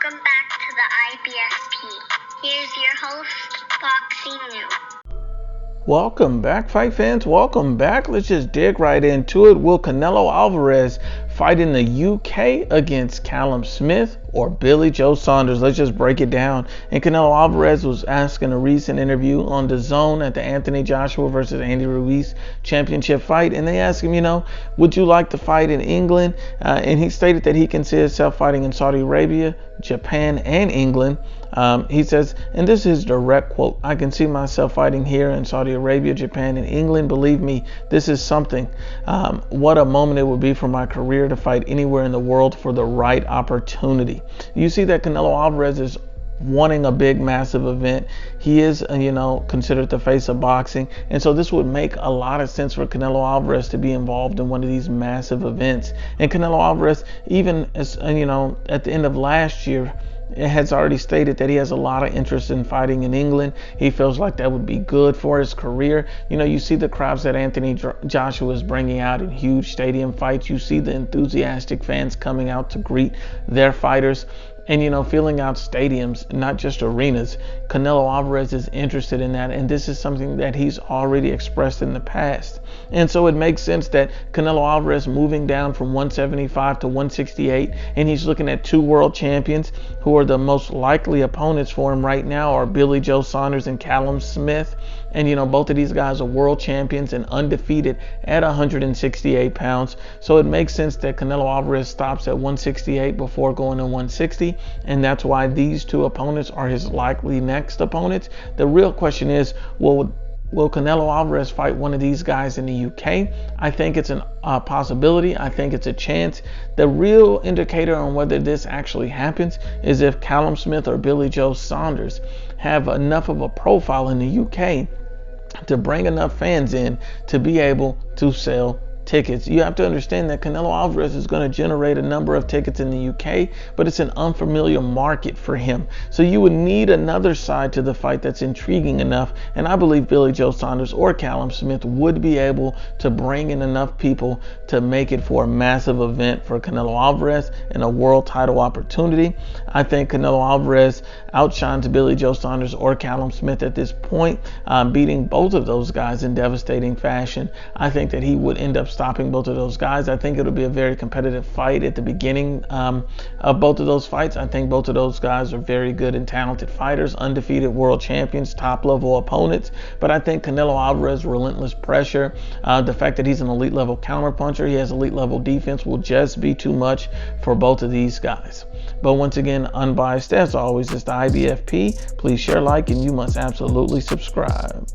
Welcome back to the IBFP. Here's your host, Boxing New. Welcome back, fight fans. Welcome back. Let's just dig right into it. Will Canelo Alvarez fight in the UK against Callum Smith or Billy Joe Saunders? Let's just break it down. And Canelo Alvarez was asked in a recent interview on the Zone at the Anthony Joshua versus Andy Ruiz championship fight, and they asked him, would you like to fight in England? And he stated that he can see himself fighting in Saudi Arabia, Japan, and England. He says, and this is direct quote, "I can see myself fighting here in Saudi Arabia, Japan, and England. Believe me, this is something. What a moment it would be for my career to fight anywhere in the world for the right opportunity." You see that Canelo Alvarez is wanting a big, massive event. He is, considered the face of boxing. And so this would make a lot of sense for Canelo Alvarez to be involved in one of these massive events. And Canelo Alvarez, even as, at the end of last year, has already stated that he has a lot of interest in fighting in England. He feels like that would be good for his career. You see the crowds that Anthony Joshua is bringing out in huge stadium fights. You see the enthusiastic fans coming out to greet their fighters. And, filling out stadiums, not just arenas. Canelo Alvarez is interested in that, and this is something that he's already expressed in the past. And so it makes sense that Canelo Alvarez moving down from 175 to 168, and he's looking at two world champions who are the most likely opponents for him right now are Billy Joe Saunders and Callum Smith. And, both of these guys are world champions and undefeated at 168 pounds. So it makes sense that Canelo Alvarez stops at 168 before going to 160. And that's why these two opponents are his likely next opponents. The real question is, will Canelo Alvarez fight one of these guys in the UK? I think it's a possibility. I think it's a chance. The real indicator on whether this actually happens is if Callum Smith or Billy Joe Saunders have enough of a profile in the UK to bring enough fans in to be able to sell tickets. You have to understand that Canelo Alvarez is going to generate a number of tickets in the UK, but it's an unfamiliar market for him. So you would need another side to the fight that's intriguing enough, and I believe Billy Joe Saunders or Callum Smith would be able to bring in enough people to make it for a massive event for Canelo Alvarez and a world title opportunity. I think Canelo Alvarez outshines Billy Joe Saunders or Callum Smith at this point, beating both of those guys in devastating fashion. I think that he would end up stopping both of those guys. I think it'll be a very competitive fight at the beginning of both of those fights. I think both of those guys are very good and talented fighters, undefeated world champions, top level opponents. But I think Canelo Alvarez, relentless pressure, the fact that he's an elite level counterpuncher, he has elite level defense, will just be too much for both of these guys. But once again, Unbiased as always, it's the IBFP. Please share, like, and you must absolutely subscribe.